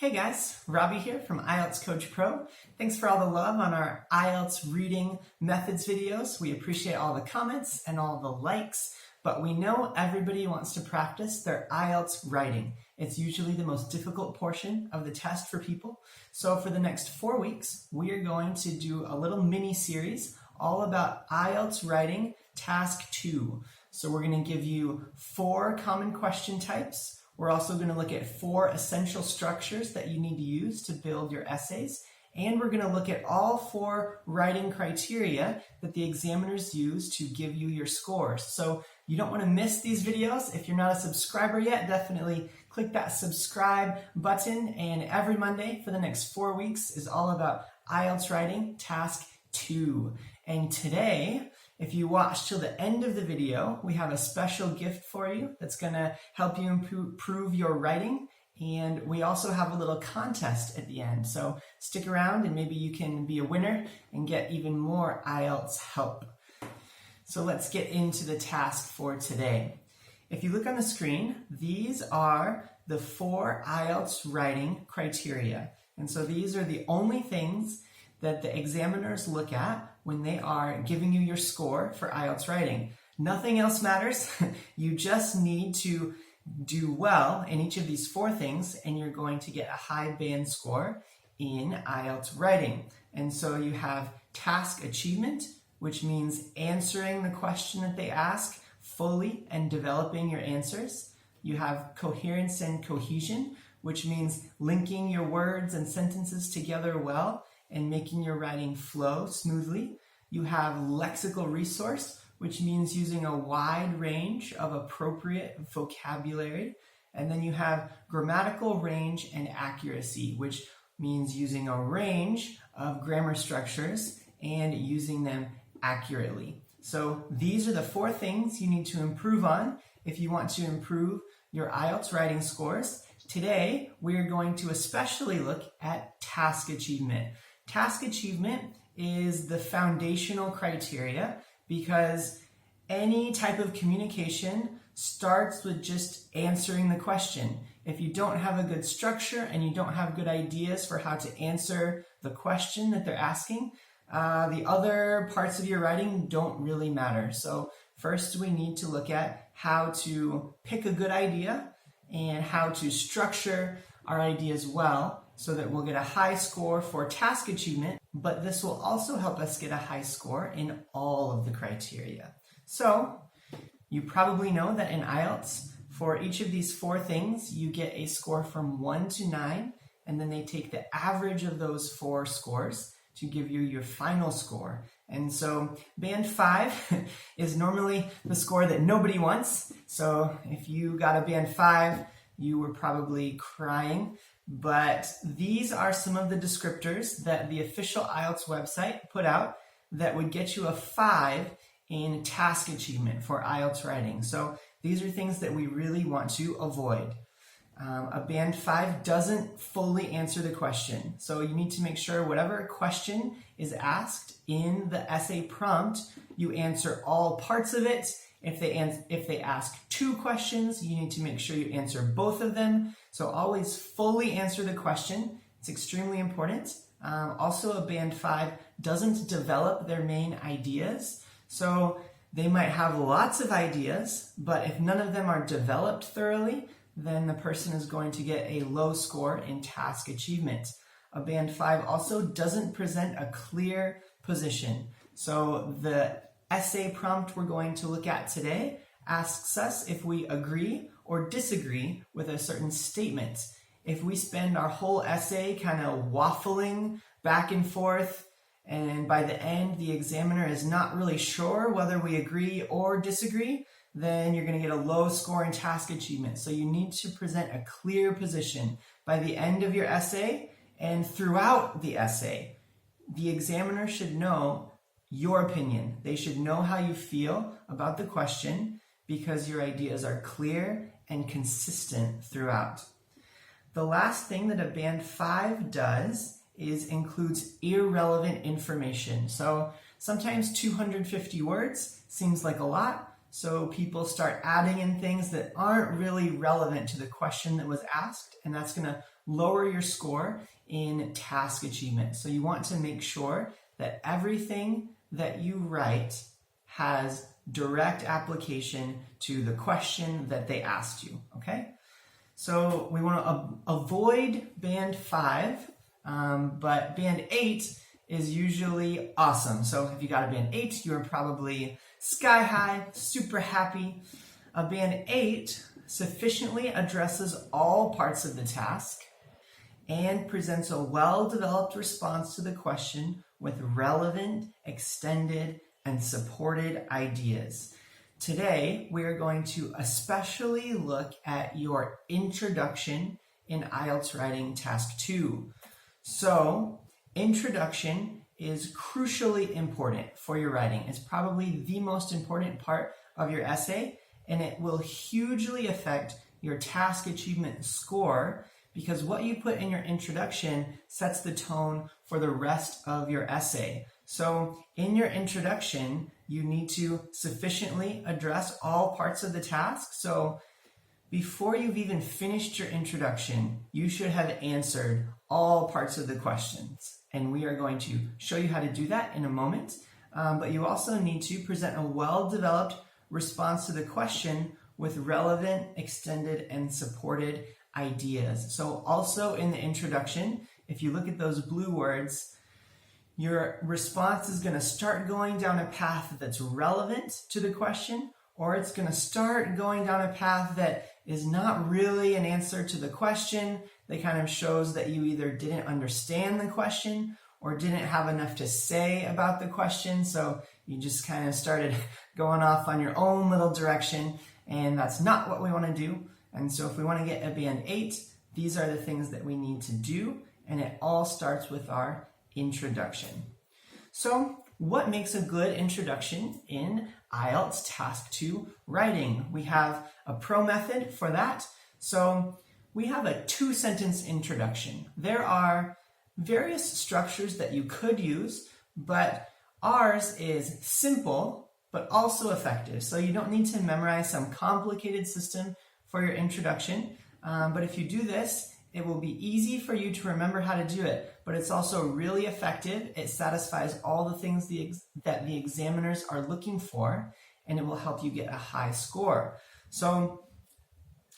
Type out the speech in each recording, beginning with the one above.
Hey guys, Robbie here from IELTS Coach Pro. Thanks for all the love on our IELTS reading methods videos. We appreciate all the comments and all the likes, but we know everybody wants to practice their IELTS writing. It's usually the most difficult portion of the test for people. So for the next 4 weeks, we are going to do a little mini series all about IELTS Writing Task 2. So we're going to give you 4 common question types. We're also going to look at 4 essential structures that you need to use to build your essays. And we're going to look at all 4 writing criteria that the examiners use to give you your scores. So you don't want to miss these videos. If you're not a subscriber yet, definitely click that subscribe button. And every Monday for the next 4 weeks is all about IELTS Writing Task 2. And today, if you watch till the end of the video, we have a special gift for you that's going to help you improve your writing. And we also have a little contest at the end. So stick around and maybe you can be a winner and get even more IELTS help. So let's get into the task for today. If you look on the screen, these are the 4 IELTS writing criteria. And so these are the only things that the examiners look at when they are giving you your score for IELTS writing. Nothing else matters. You just need to do well in each of these 4 things and you're going to get a high band score in IELTS writing. And so you have task achievement, which means answering the question that they ask fully and developing your answers. You have coherence and cohesion, which means linking your words and sentences together well and making your writing flow smoothly. You have lexical resource, which means using a wide range of appropriate vocabulary. And then you have grammatical range and accuracy, which means using a range of grammar structures and using them accurately. So these are the 4 things you need to improve on if you want to improve your IELTS writing scores. Today, we are going to especially look at task achievement. Task achievement is the foundational criteria because any type of communication starts with just answering the question. If you don't have a good structure and you don't have good ideas for how to answer the question that they're asking, the other parts of your writing don't really matter. So first we need to look at how to pick a good idea and how to structure our ideas well so that we'll get a high score for task achievement, but this will also help us get a high score in all of the criteria. So you probably know that in IELTS, for each of these 4 things, you get a score from 1 to 9, and then they take the average of those 4 scores to give you your final score. And so band 5 is normally the score that nobody wants. So if you got a band 5, you were probably crying. But these are some of the descriptors that the official IELTS website put out that would get you a 5 in task achievement for IELTS writing. So these are things that we really want to avoid. A band 5 doesn't fully answer the question. So you need to make sure whatever question is asked in the essay prompt, you answer all parts of it. If they ask 2 questions, you need to make sure you answer both of them. So always fully answer the question. It's extremely important. Also, a band 5 doesn't develop their main ideas. So they might have lots of ideas, but if none of them are developed thoroughly, then the person is going to get a low score in task achievement. A band 5 also doesn't present a clear position. So the essay prompt we're going to look at today asks us if we agree or disagree with a certain statement. If we spend our whole essay kind of waffling back and forth, and by the end the examiner is not really sure whether we agree or disagree, then you're going to get a low score in task achievement. So you need to present a clear position by the end of your essay and throughout the essay. The examiner should know your opinion. They should know how you feel about the question because your ideas are clear and consistent throughout. The last thing that a band 5 does is includes irrelevant information. So sometimes 250 words seems like a lot, So people start adding in things that aren't really relevant to the question that was asked, and that's going to lower your score in task achievement. So you want to make sure that everything that you write has direct application to the question that they asked you, okay? So we want to avoid band 5, but band 8 is usually awesome. So if you got a band 8, you're probably sky high, super happy. A band 8 sufficiently addresses all parts of the task and presents a well-developed response to the question with relevant, extended, and supported ideas. Today, we are going to especially look at your introduction in IELTS Writing Task 2. So, introduction is crucially important for your writing. It's probably the most important part of your essay, and it will hugely affect your task achievement score because what you put in your introduction sets the tone for the rest of your essay. So in your introduction, you need to sufficiently address all parts of the task. So before you've even finished your introduction, you should have answered all parts of the questions. And we are going to show you how to do that in a moment. But you also need to present a well-developed response to the question with relevant, extended, and supported ideas. So also in the introduction, if you look at those blue words, your response is going to start going down a path that's relevant to the question, or it's going to start going down a path that is not really an answer to the question, that kind of shows that you either didn't understand the question or didn't have enough to say about the question, so you just kind of started going off on your own little direction, and that's not what we want to do. And so if we want to get a band 8, these are the things that we need to do, and it all starts with our introduction. So what makes a good introduction in IELTS Task 2 writing? We have a pro method for that. So we have a 2-sentence introduction. There are various structures that you could use, but ours is simple, but also effective. So you don't need to memorize some complicated system for your introduction. But if you do this, it will be easy for you to remember how to do it, but it's also really effective. It satisfies all the things that the examiners are looking for, and it will help you get a high score. So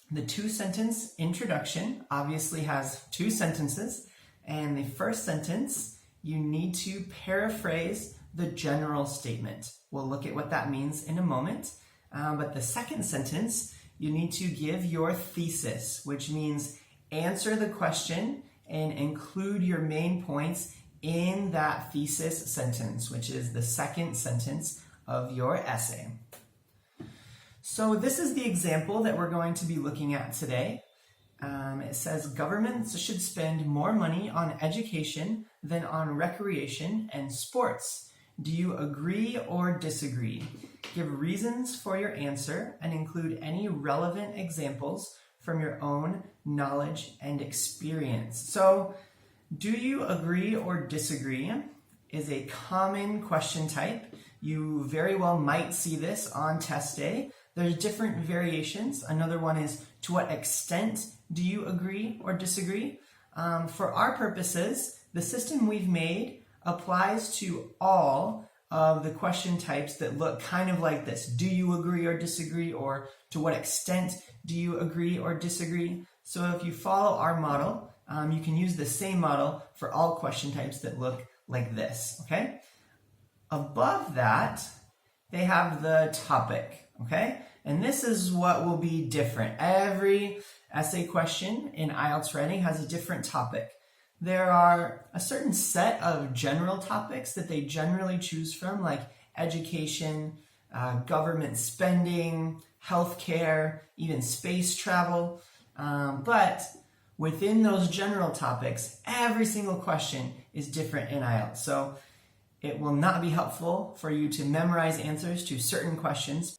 the 2-sentence introduction obviously has 2 sentences, and the first sentence, you need to paraphrase the general statement. We'll look at what that means in a moment. But the second sentence, you need to give your thesis, which means answer the question and include your main points in that thesis sentence, which is the second sentence of your essay. So this is the example that we're going to be looking at today. It says governments should spend more money on education than on recreation and sports. Do you agree or disagree? Give reasons for your answer and include any relevant examples from your own knowledge and experience. So, do you agree or disagree is a common question type. You very well might see this on test day. There's different variations. Another one is, to what extent do you agree or disagree? For our purposes, the system we've made applies to all of the question types that look kind of like this. Do you agree or disagree? Or to what extent do you agree or disagree? So if you follow our model, you can use the same model for all question types that look like this, okay? Above that, they have the topic, okay? And this is what will be different. Every essay question in IELTS writing has a different topic. There are a certain set of general topics that they generally choose from, like education, government spending, healthcare, even space travel. But within those general topics, every single question is different in IELTS. So it will not be helpful for you to memorize answers to certain questions.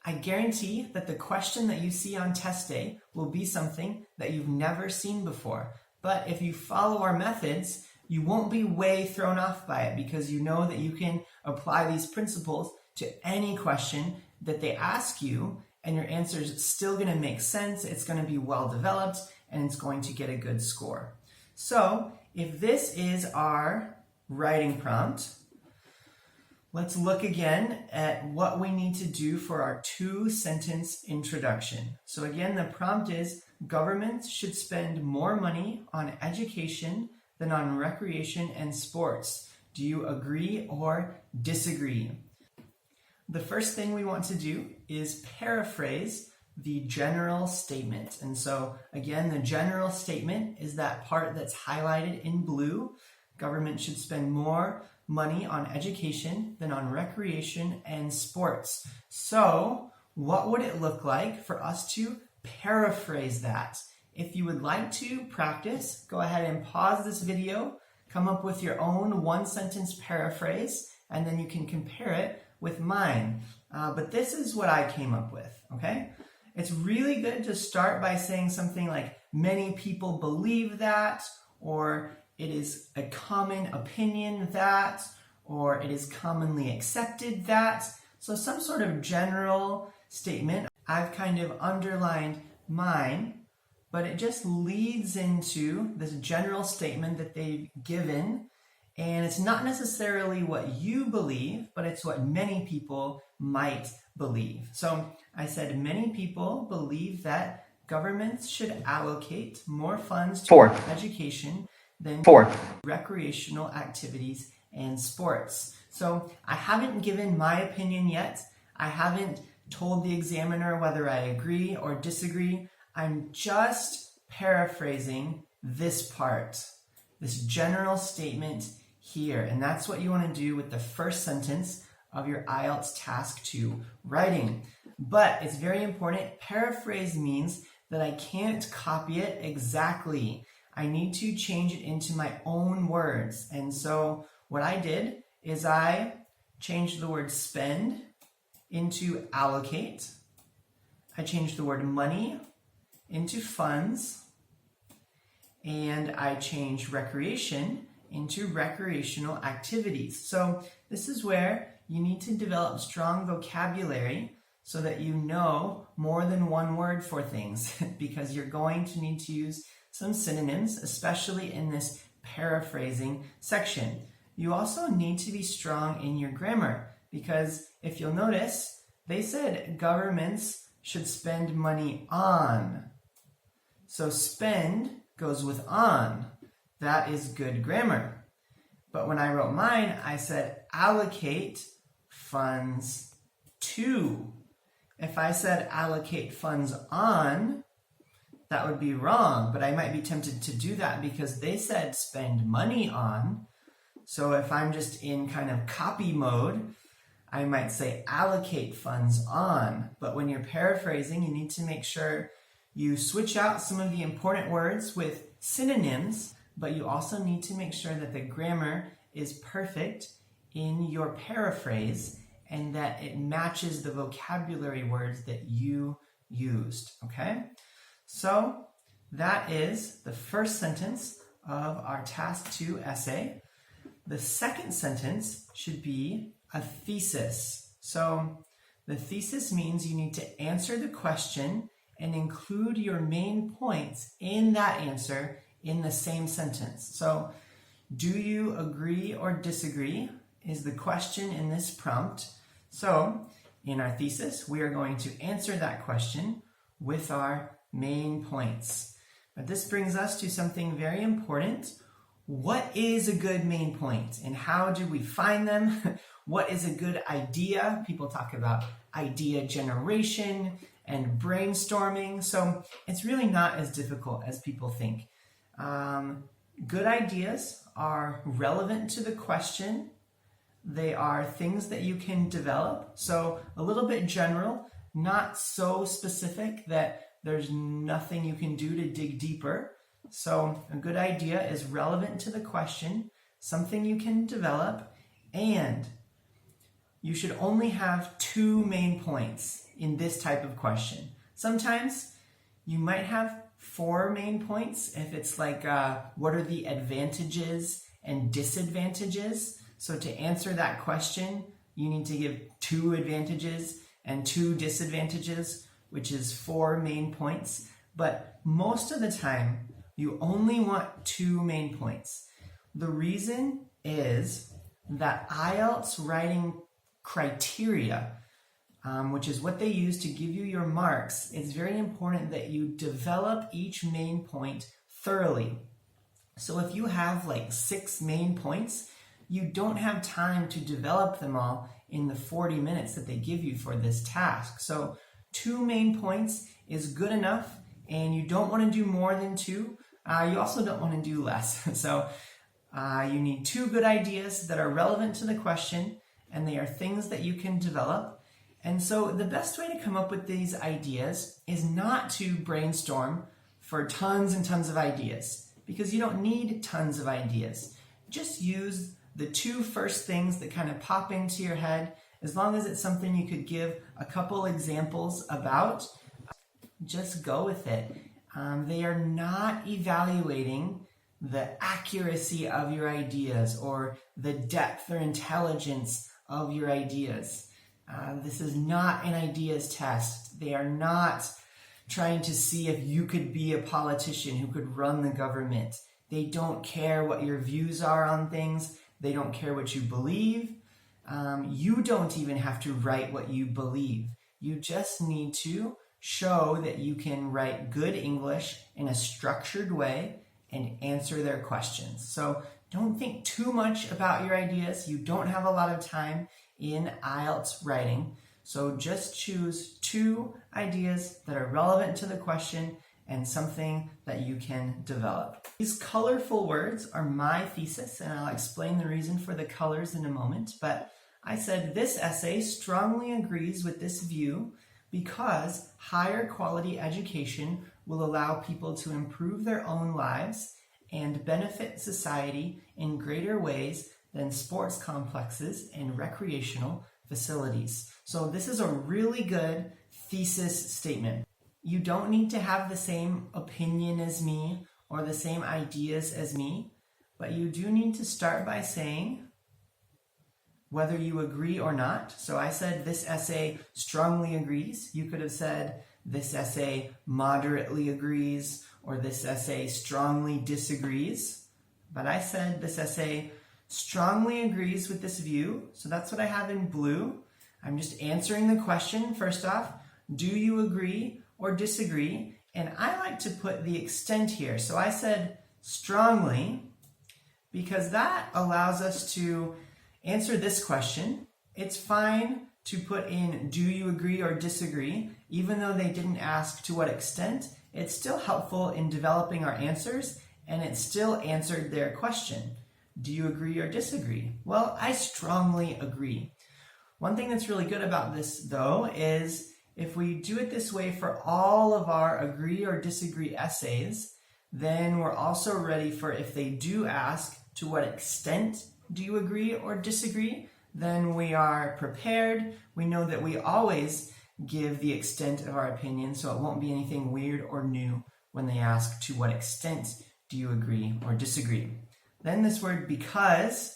I guarantee that the question that you see on test day will be something that you've never seen before. But if you follow our methods, you won't be way thrown off by it because you know that you can apply these principles to any question that they ask you, and your answer is still going to make sense. It's going to be well developed, and it's going to get a good score. So if this is our writing prompt, let's look again at what we need to do for our 2-sentence introduction. So again, the prompt is, governments should spend more money on education than on recreation and sports. Do you agree or disagree? The first thing we want to do is paraphrase the general statement. And so again, the general statement is that part that's highlighted in blue. Government should spend more money on education than on recreation and sports. So what would it look like for us to paraphrase that? If you would like to practice, go ahead and pause this video, come up with your own 1-sentence paraphrase, and then you can compare it with mine. But this is what I came up with, okay? It's really good to start by saying something like, many people believe that, or it is a common opinion that, or it is commonly accepted that. So some sort of general statement. I've kind of underlined mine, but it just leads into this general statement that they've given. And it's not necessarily what you believe, but it's what many people might believe. So I said many people believe that governments should allocate more funds to education than recreational activities and sports. So I haven't given my opinion yet. I haven't told the examiner whether I agree or disagree. I'm just paraphrasing this part, this general statement here. And that's what you want to do with the first sentence of your IELTS Task 2 writing. But it's very important. Paraphrase means that I can't copy it exactly. I need to change it into my own words. And so what I did is I changed the word spend into allocate. I changed the word money into funds. And I changed recreation into recreational activities. So this is where you need to develop strong vocabulary so that you know more than one word for things because you're going to need to use some synonyms, especially in this paraphrasing section. You also need to be strong in your grammar because if you'll notice, they said governments should spend money on. So spend goes with on. That is good grammar. But when I wrote mine, I said allocate funds to. If I said allocate funds on, that would be wrong, but I might be tempted to do that because they said spend money on. So if I'm just in kind of copy mode, I might say allocate funds on. But when you're paraphrasing, you need to make sure you switch out some of the important words with synonyms, but you also need to make sure that the grammar is perfect in your paraphrase and that it matches the vocabulary words that you used, okay? So that is the first sentence of our Task 2 essay. The second sentence should be a thesis. So the thesis means you need to answer the question and include your main points in that answer in the same sentence. So do you agree or disagree is the question in this prompt. So in our thesis, we are going to answer that question with our main points. But this brings us to something very important. What is a good main point and how do we find them? What is a good idea? People talk about idea generation and brainstorming. So it's really not as difficult as people think. Good ideas are relevant to the question. They are things that you can develop. So a little bit general, not so specific that there's nothing you can do to dig deeper. So a good idea is relevant to the question, something you can develop, and you should only have 2 main points in this type of question. Sometimes you might have 4 main points if it's like what are the advantages and disadvantages. So to answer that question, you need to give 2 advantages and 2 disadvantages, which is 4 main points. but most of the time you only want 2 main points. The reason is that IELTS writing criteria, which is what they use to give you your marks, it's very important that you develop each main point thoroughly. So if you have like 6 main points, you don't have time to develop them all in the 40 minutes that they give you for this task. So 2 main points is good enough, and you don't want to do more than 2. You also don't want to do less. So you need 2 good ideas that are relevant to the question, and they are things that you can develop. And so the best way to come up with these ideas is not to brainstorm for tons and tons of ideas, because you don't need tons of ideas. Just use the 2 first things that kind of pop into your head, as long as it's something you could give a couple examples about. Just go with it. They are not evaluating the accuracy of your ideas or the depth or intelligence of your ideas. This is not an ideas test. They are not trying to see if you could be a politician who could run the government. They don't care what your views are on things. They don't care what you believe. You don't even have to write what you believe. You just need to show that you can write good English in a structured way and answer their questions. So don't think too much about your ideas. You don't have a lot of time in IELTS writing. So just choose 2 ideas that are relevant to the question and something that you can develop. These colorful words are my thesis, and I'll explain the reason for the colors in a moment. But I said this essay strongly agrees with this view because higher quality education will allow people to improve their own lives and benefit society in greater ways than sports complexes and recreational facilities. So this is a really good thesis statement. You don't need to have the same opinion as me or the same ideas as me, but you do need to start by saying whether you agree or not. So I said this essay strongly agrees. You could have said this essay moderately agrees, or this essay strongly disagrees. But I said this essay strongly agrees with this view. So that's what I have in blue. I'm just answering the question first off. Do you agree or disagree? And I like to put the extent here. So I said strongly because that allows us to answer this question. It's fine to put in do you agree or disagree, even though they didn't ask to what extent. It's still helpful in developing our answers, and it still answered their question. Do you agree or disagree? Well, I strongly agree. One thing that's really good about this, though, is if we do it this way for all of our agree or disagree essays, then we're also ready for if they do ask to what extent do you agree or disagree, then we are prepared. We know that we always give the extent of our opinion, so it won't be anything weird or new when they ask to what extent do you agree or disagree. Then this word because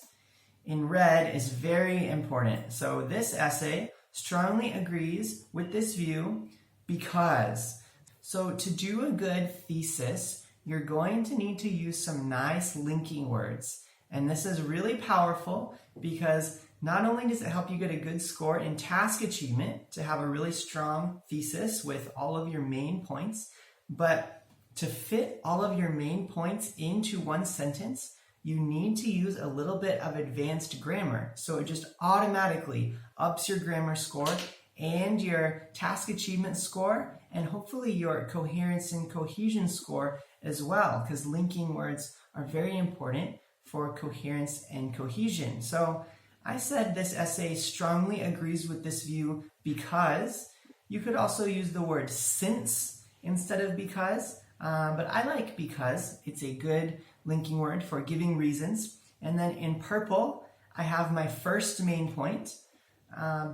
in red is very important. So this essay strongly agrees with this view because. So to do a good thesis, you're going to need to use some nice linking words. And this is really powerful because not only does it help you get a good score in task achievement to have a really strong thesis with all of your main points, but to fit all of your main points into one sentence, you need to use a little bit of advanced grammar. So it just automatically ups your grammar score and your task achievement score, and hopefully your coherence and cohesion score as well, because linking words are very important for coherence and cohesion. So I said this essay strongly agrees with this view because. You could also use the word since instead of because, but I like because. It's a good linking word for giving reasons. And then in purple, I have my first main point,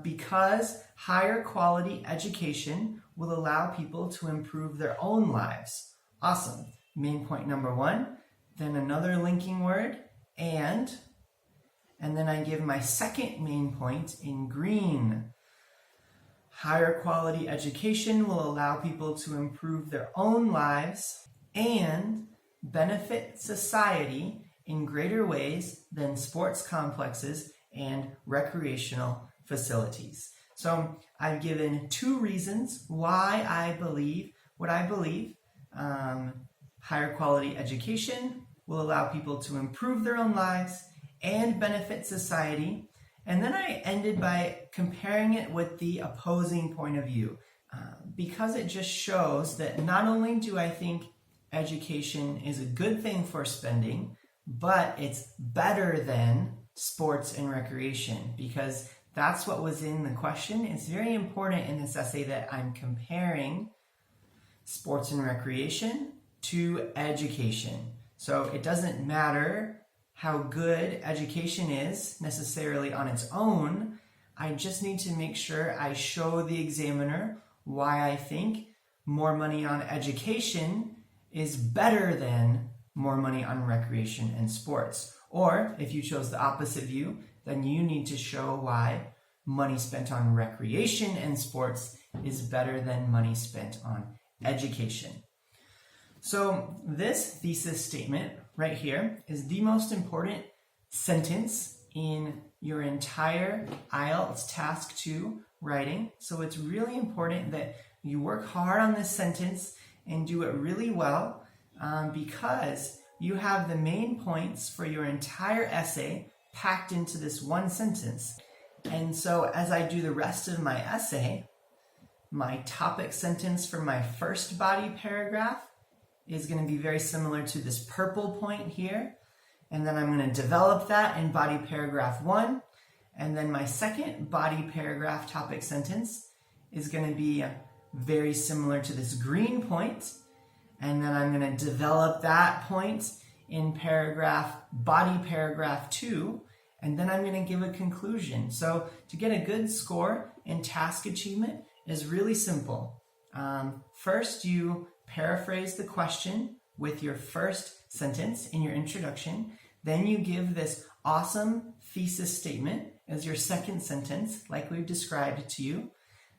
because higher quality education will allow people to improve their own lives. Awesome. Main point number 1. Then another linking word, and then I give my second main point in green. higher quality education will allow people to improve their own lives and benefit society in greater ways than sports complexes and recreational facilities. So I've given 2 reasons why I believe what I believe. Higher quality education will allow people to improve their own lives and benefit society. And then I ended by comparing it with the opposing point of view, because it just shows that not only do I think education is a good thing for spending, but it's better than sports and recreation, because that's what was in the question. It's very important in this essay that I'm comparing sports and recreation to education. So it doesn't matter how good education is necessarily on its own. I just need to make sure I show the examiner why I think more money on education is better than more money on recreation and sports. Or if you chose the opposite view, then you need to show why money spent on recreation and sports is better than money spent on education. So this thesis statement right here is the most important sentence in your entire IELTS Task 2 writing. So it's really important that you work hard on this sentence and do it really well, because you have the main points for your entire essay packed into this one sentence. And so as I do the rest of my essay, my topic sentence for my first body paragraph is going to be very similar to this purple point here. And then I'm going to develop that in body paragraph 1. And then my second body paragraph topic sentence is going to be very similar to this green point. And then I'm going to develop that point in body paragraph 2. And then I'm going to give a conclusion. So to get a good score in task achievement is really simple. First, you paraphrase the question with your first sentence in your introduction. Then you give this awesome thesis statement as your second sentence, like we've described to you.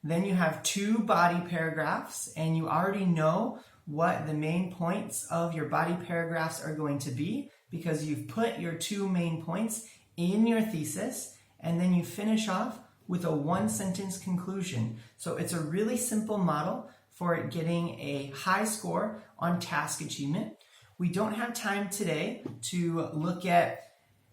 Then you have 2 body paragraphs, and you already know what the main points of your body paragraphs are going to be because you've put your 2 main points in your thesis, and then you finish off with a 1-sentence conclusion. So it's a really simple model for getting a high score on task achievement. We don't have time today to look at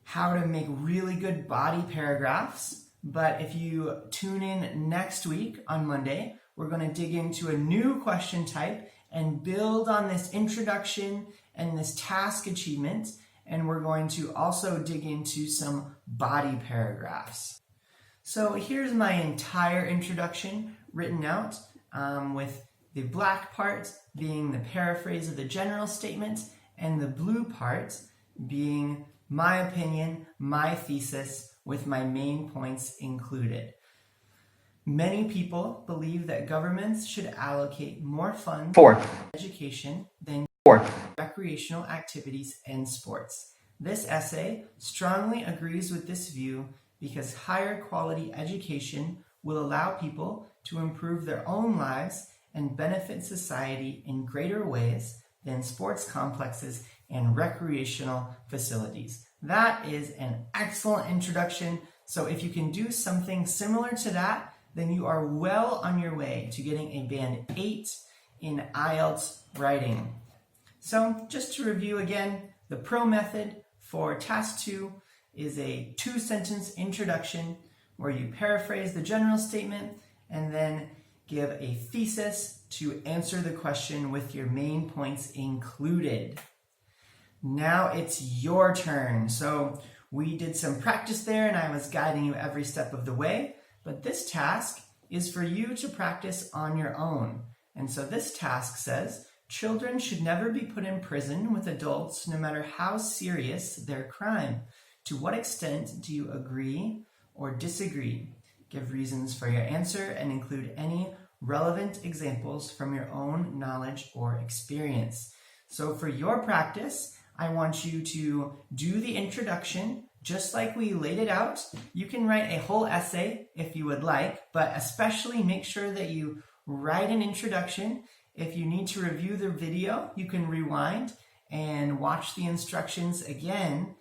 how to make really good body paragraphs, but if you tune in next week on Monday, we're going to dig into a new question type and build on this introduction and this task achievement, and we're going to also dig into some body paragraphs. So here's my entire introduction written out, with the black part being the paraphrase of the general statement and the blue part being my opinion, my thesis, with my main points included. Many people believe that governments should allocate more funds to education than recreational activities and sports. This essay strongly agrees with this view because higher quality education will allow people to improve their own lives and benefit society in greater ways than sports complexes and recreational facilities. That is an excellent introduction. So if you can do something similar to that, then you are well on your way to getting a band 8 in IELTS writing. So just to review again, the PRO method for task 2 is a 2-sentence introduction where you paraphrase the general statement and then give a thesis to answer the question with your main points included. Now it's your turn. So we did some practice there and I was guiding you every step of the way, but this task is for you to practice on your own. And so this task says, children should never be put in prison with adults no matter how serious their crime. To what extent do you agree or disagree? Give reasons for your answer and include any relevant examples from your own knowledge or experience. So for your practice, I want you to do the introduction just like we laid it out. You can write a whole essay if you would like, but especially make sure that you write an introduction. If you need to review the video, you can rewind and watch the instructions again.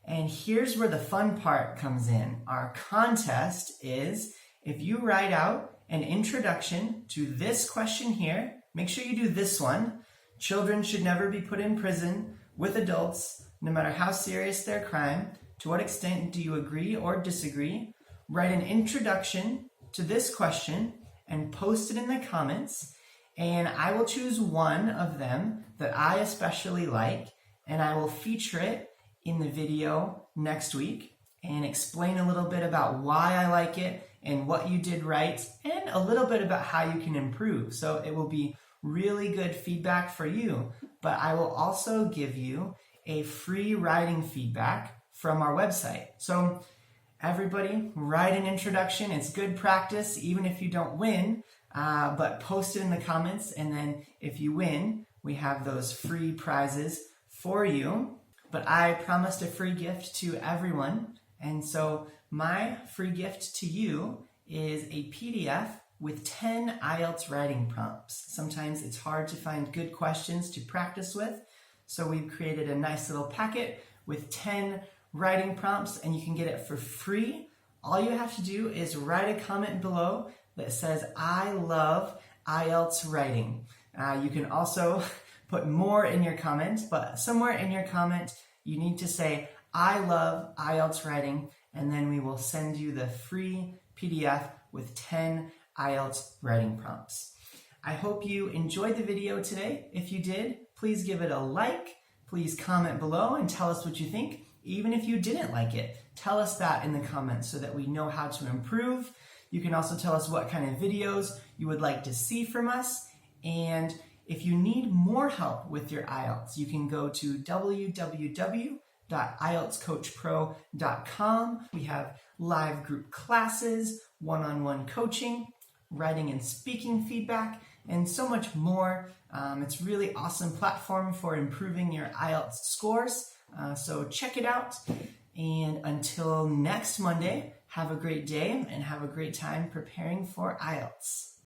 And here's where the fun part comes in. Our contest is if you write out an introduction to this question here, make sure you do this one. Children should never be put in prison with adults, no matter how serious their crime. To what extent do you agree or disagree? Write an introduction to this question and post it in the comments. And I will choose one of them that I especially like, and I will feature it in the video next week and explain a little bit about why I like it and what you did right and a little bit about how you can improve. So it will be really good feedback for you, but I will also give you a free writing feedback from our website. So everybody, write an introduction. It's good practice, even if you don't win, but post it in the comments. And then if you win, we have those free prizes for you. But I promised a free gift to everyone. And so my free gift to you is a PDF with 10 IELTS writing prompts. Sometimes it's hard to find good questions to practice with. So we've created a nice little packet with 10 writing prompts, and you can get it for free. All you have to do is write a comment below that says, I love IELTS writing. You can also put more in your comment, but somewhere in your comment, you need to say, I love IELTS writing, and then we will send you the free PDF with 10 IELTS writing prompts. I hope you enjoyed the video today. If you did, please give it a like. Please comment below and tell us what you think. Even if you didn't like it, tell us that in the comments so that we know how to improve. You can also tell us what kind of videos you would like to see from us. And if you need more help with your IELTS, you can go to www.IELTSCoachPro.com. We have live group classes, one-on-one coaching, writing and speaking feedback, and so much more. It's a really awesome platform for improving your IELTS scores. So check it out. And until next Monday, have a great day and have a great time preparing for IELTS.